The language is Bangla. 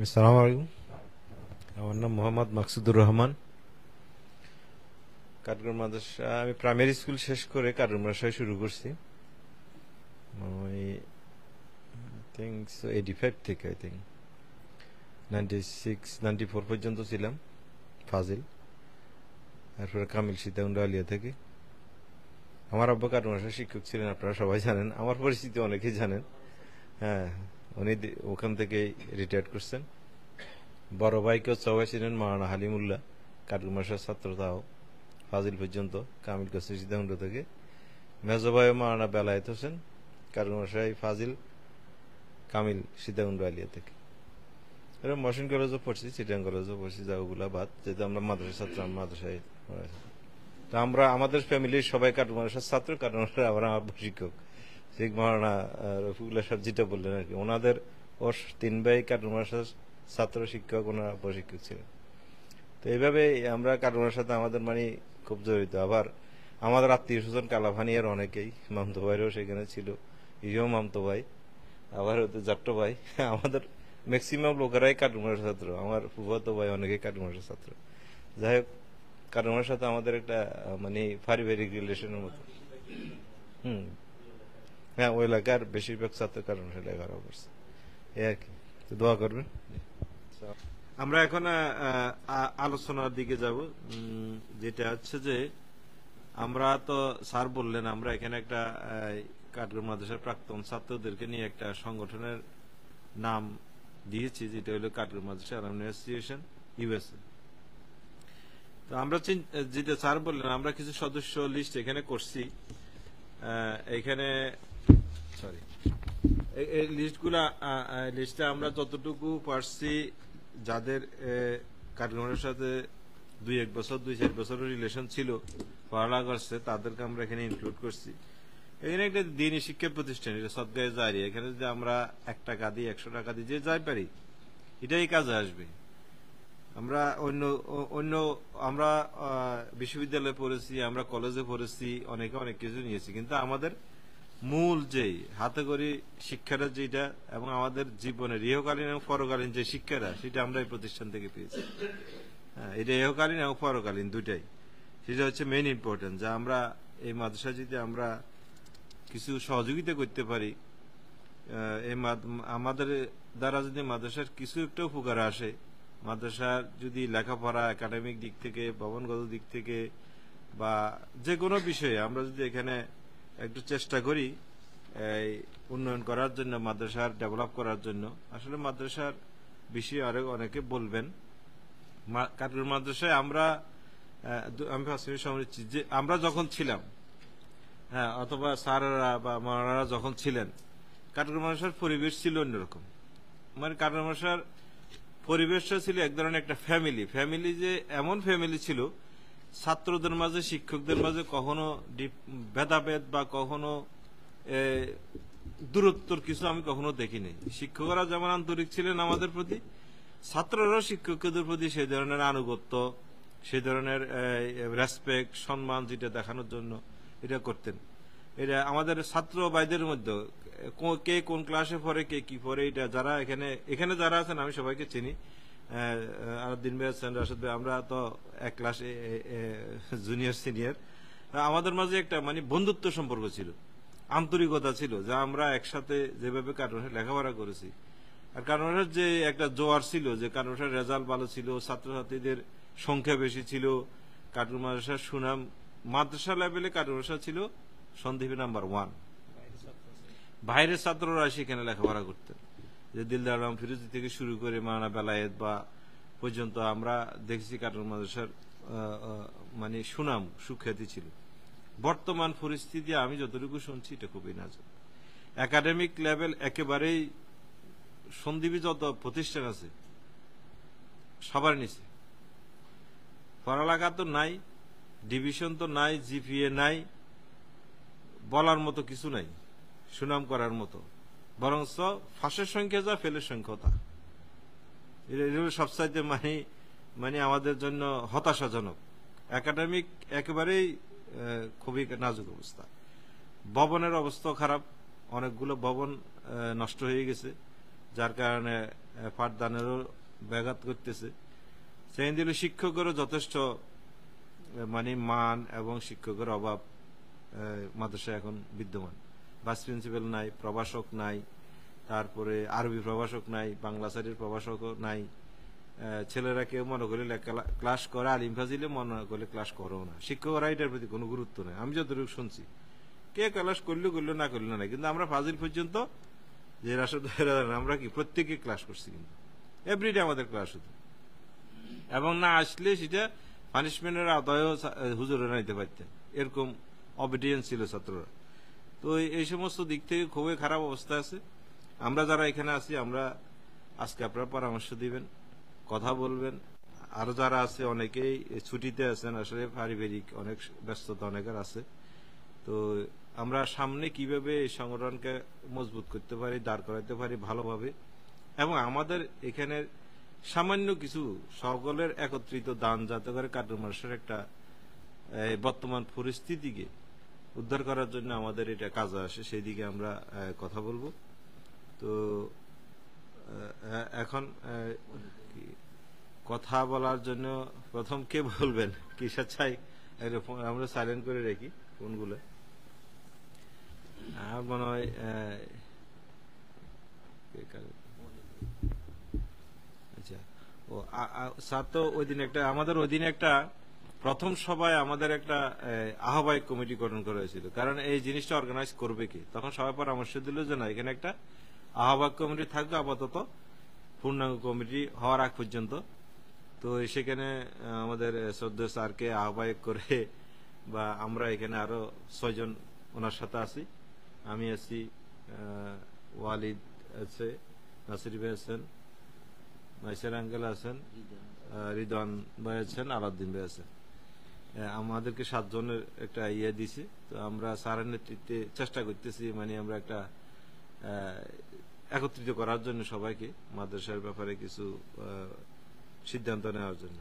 আসসালামু আলাইকুম। আমার নাম মোহাম্মদ মাকসুদুর রহমান। কাঠগড় মাদ্রাসা আমি প্রাইমারি স্কুল শেষ করে কাঠগড় মাদ্রাসায় শুরু করছি। ওই থিঙ্ক 85 থেকে আই থিঙ্ক 96-94 পর্যন্ত ছিলাম ফাজিল। তারপরে কামিল সীতাকুণ্ড আলিয়া থেকে। আমার আব্বা কাঠগড় মাদ্রাসার শিক্ষক ছিলেন, আপনারা সবাই জানেন, আমার পরিচিতি অনেকেই জানেন। হ্যাঁ, উনি ওখান থেকে রিটায়ার্ড করছেন। বড় ভাইকেও সবাই ছিলেন মাওলানা হালিমুল্লাহ, কাঠগড় মাদ্রাসার ছাত্র, তাও ফাজিল পর্যন্ত, কামিল করছে সীতাকুণ্ড থেকে। মেজো ভাই মাওলানা বেলায়েত হোসেন, কাঠগড় মাদ্রাসায় ফাজিল, কামিল সীতাকুণ্ড আলিয়া থেকে। এরকম মহসিন কলেজও পড়ছি, চিটাং কলেজও পড়ছি, যা ওগুলা বাদ, যেহেতু আমরা মাদ্রাসা ছাত্র, আমরা মাদ্রাসায় পড়াইছি। তো আমরা আমাদের ফ্যামিলির সবাই কাঠগড় মাদ্রাসার ছাত্র। কাঠগড় মাদ্রাসায় আবার আমার শিক্ষক শেখ মাওলানা রফিকুল্লাহ সাহেব যেটা বললেন আর কি, ওনাদের ওর 3 ভাই কাঠগড় মাদ্রাসার ছাত্র শিক্ষক, ওনারা প্রশিক্ষক ছিলেন। তো এইভাবে আমরা কাঠগড়ার সাথে আমাদের মানে খুব জড়িত। আবার আমাদের আত্মীয় স্বজন কালাভানিয়ার অনেকেই, মামতো ভাইরাও সেখানে ছিল, ইও মামতো ভাই, আবার হতে জাট্ট ভাই। আমাদের ম্যাক্সিমাম লোকেরাই কাঠগড়ার ছাত্র। আমার ফুফাতো ভাই অনেকেই কাঠগড়ার ছাত্র। যাই হোক, কাঠগড়ার সাথে আমাদের একটা মানে পারিবারিক রিলেশনের মতো। হুম, হ্যাঁ, ওই এলাকার বেশিরভাগ ছাত্র কাঠগড়ার লেখাপড়া করছে, এই আর কি। তো দোয়া করবেন। আমরা এখন আলোচনার দিকে যাব, যেটা হচ্ছে যে আমরা তো স্যার বললেন আমরা এখানে একটা কাঠগড় মাদ্রাসার প্রাক্তন ছাত্রদেরকে নিয়ে একটা সংগঠনের নাম দিয়েছি, যেটা হলো কাঠগড় মাদ্রাসা অ্যালামনি অ্যাসোসিয়েশন ইউএসএ। তো আমরা যেটা স্যার বললেন, আমরা কিছু সদস্য লিস্ট এখানে করছি। এখানে সরি, এই লিস্টে আমরা যতটুকু পারছি, যাদের কাঠগড়ের সাথে 2-1 বছর 2-4 বছরের রিলেশন ছিল, পড়ালেখা করছে, তাদেরকে আমরা এখানে ইনক্লুড করছি। এখানে একটা দিনী শিক্ষা প্রতিষ্ঠান, এটা সদগায়ে জারি। এখানে যদি আমরা 1 টাকা দিই, 100 টাকা দিই, যে যাই পারি, এটাই কাজে আসবে। আমরা অন্য অন্য আমরা বিশ্ববিদ্যালয়ে পড়েছি, আমরা কলেজে পড়েছি, অনেকে অনেক কিছু নিয়েছি, কিন্তু আমাদের মূল যে হাতে করি শিক্ষাটা যেটা, এবং আমাদের জীবনের ইহকালীন এবং পরকালীন যে শিক্ষাটা, সেটা আমরা এই প্রতিষ্ঠান থেকে পেয়েছি। হ্যাঁ, এটা ইহকালীন এবং পরকালীন দুইটাই, সেটা হচ্ছে মেইন ইম্পর্টেন্ট। যা আমরা এই মাদ্রাসা যদি আমরা কিছু সহযোগিতা করতে পারি, এই আমাদের দ্বারা যদি মাদ্রাসার কিছু একটা উপকার আসে, মাদ্রাসার যদি লেখাপড়া একাডেমিক দিক থেকে, ভবনগত দিক থেকে, বা যে কোনো বিষয়ে আমরা যদি এখানে একটু চেষ্টা করি এই উন্নয়ন করার জন্য, মাদ্রাসার ডেভেলপ করার জন্য, আসলে মাদ্রাসার বিষয়ে আরো অনেকে বলবেন। কাঠগড় মাদ্রাসায় আমরা আমি সমৃদ্ধি যে আমরা যখন ছিলাম, হ্যাঁ, অথবা স্যাররা বা মারারা যখন ছিলেন, কাঠগড় মাদ্রাসার পরিবেশ ছিল অন্যরকম। মানে কাঠগড় মাদ্রাসার পরিবেশটা ছিল এক ধরনের একটা ফ্যামিলি যে এমন ফ্যামিলি ছিল, ছাত্রদের মাঝে শিক্ষকদের মাঝে কখনো ভেদাভেদ বা কখনো দূরত্বর কিছু আমি কখনো দেখিনি। শিক্ষকরা যেমন আন্তরিক ছিলেন আমাদের প্রতি, ছাত্ররাও শিক্ষকদের প্রতি সেই ধরনের আনুগত্য, সেই ধরনের রেসপেক্ট, সম্মান যেটা দেখানোর জন্য এটা করতেন। এটা আমাদের ছাত্র ভাইদের মধ্যে কে কোন ক্লাসে পড়ে, কে কি পড়ে, এটা যারা এখানে যারা আছেন আমি সবাইকে চিনি। আলাউদ্দিন ভাই আছেন, রাশেদ ভাই, আমরা তো এক ক্লাস জুনিয়র সিনিয়র। আমাদের মাঝে একটা মানে বন্ধুত্ব সম্পর্ক ছিল, আন্তরিকতা ছিল, যা আমরা একসাথে যেভাবে কাঠগড়ায় লেখাপড়া করেছি। আর কাঠগড়ার যে একটা জোয়ার ছিল, যে কাঠগড়ার রেজাল্ট ভালো ছিল, ছাত্রছাত্রীদের সংখ্যা বেশি ছিল, কাঠগড় মাদ্রাসার সুনাম মাদ্রাসা লেভেলে কাঠগড় মাদ্রাসা ছিল সন্দ্বীপে নাম্বার 1। বাইরের ছাত্ররা সেখানে লেখাপড়া করতেন, যে দিলদার আলম ফিরোজী থেকে শুরু করে মাওলানা বেলায়েত বা পর্যন্ত আমরা দেখছি কাঠগড় মাদ্রাসার মানে সুনাম সুখ্যাতি ছিল। বর্তমান পরিস্থিতি আমি যতটুকু শুনছি এটা খুবই নাজুক। একাডেমিক লেভেল একেবারেই সন্দ্বীপে যত প্রতিষ্ঠান আছে সবার নিচে। পড়ালেখা তো নাই, ডিভিশন তো নাই, জিপিএ নাই, বলার মতো কিছু নাই, সুনাম করার মতো। বরং ফাঁসের সংখ্যা যা, ফেলের সংখ্যা তা। এটা সবচাইতে মানে আমাদের জন্য হতাশাজনক। একাডেমিক একেবারেই খুবই নাজুক অবস্থা। ভবনের অবস্থা খারাপ, অনেকগুলো ভবন নষ্ট হয়ে গেছে। যার কারণে পাঠদানেরও ব্যাঘাত করতেছে। সেখান দিল শিক্ষকেরও যথেষ্ট মানে মান এবং শিক্ষকের অভাব মাদ্রাসায় এখন বিদ্যমান। ভাইস প্রিন্সিপাল নাই, প্রভাষক নাই, তারপরে আরবি প্রভাষক নাই, বাংলা সাইডের প্রভাষকও নাই। ছেলেরা কেউ মনে করলে ক্লাস করে, আলিম ফাজিলে মনে করলে ক্লাস করেও না। শিক্ষকরা এটার প্রতি কোনো গুরুত্ব নেই। আমি যতটুকু শুনছি কে ক্লাস করলে করলো, না করলো না, কিন্তু আমরা ফাজিল পর্যন্ত যে রাশেদ আমরা কি প্রত্যেকে ক্লাস করছি, কিন্তু এভরিডে আমাদের ক্লাস হতো, এবং না আসলে সেটা পানিশমেন্টের আওতায়ও হুজুরেরা নিতে পারতেন। এরকম অবিডিয়েন্স ছিল ছাত্ররা। তো এই সমস্ত দিক থেকে খুবই খারাপ অবস্থা আছে। আমরা যারা এখানে আছি, আমরা আজকে আপনারা পরামর্শ দিবেন, কথা বলবেন। আরো যারা আছে অনেকেই ছুটিতে আছেন, আসলে পারিবারিক অনেক ব্যস্ততা অনেকের আছে। তো আমরা সামনে কিভাবে এই সংগঠনকে মজবুত করতে পারি, দাঁড় করাতে পারি ভালোভাবে, এবং আমাদের এখানে সামান্য কিছু সকলের একত্রিত দান যাতে করে কাটুর মানুষের একটা বর্তমান পরিস্থিতিকে উদ্ধার করার জন্য আমাদের এটা কাজে আসে, সেই দিকে আমরা কথা বলবো। তো এখন কথা বলার জন্য প্রথম কে বলবেন? কিসা চাই আমরা সাইলেন্ট করে রাখি ফোনগুলো। আর মনে হয় আচ্ছা, ও স্যার তো ওই দিন একটা আমাদের ওই দিন একটা প্রথম সভায় আমাদের একটা আহ্বায়ক কমিটি গঠন করা হয়েছিল। কারণ এই জিনিসটা অর্গানাইজ করবে কি, তখন সবাই পরামর্শ দিল যে না, এখানে একটা আহ্বায়ক কমিটি থাকবে আপাতত, পূর্ণাঙ্গ কমিটি হওয়ার আগ পর্যন্ত। তো সেখানে আমাদের শ্রদ্ধেয় স্যারকে আহ্বায়ক করে, বা আমরা এখানে আরো 6 জন ওনার সাথে আছি, আমি আছি, ওয়ালিদ আছে, নাসির ভাই আছেন, মাইসার আঙ্কেল আছেন, রিদওয়ান ভাই আছেন, আলাউদ্দিন ভাই আছেন। আমাদেরকে 7 জনের একটা ইয়ে দিছে। তো আমরা স্যারের নেতৃত্বে চেষ্টা করতেছি, মানে আমরা একটা একত্রিত করার জন্য সবাইকে, মাদ্রাসার ব্যাপারে কিছু সিদ্ধান্ত নেওয়ার জন্য।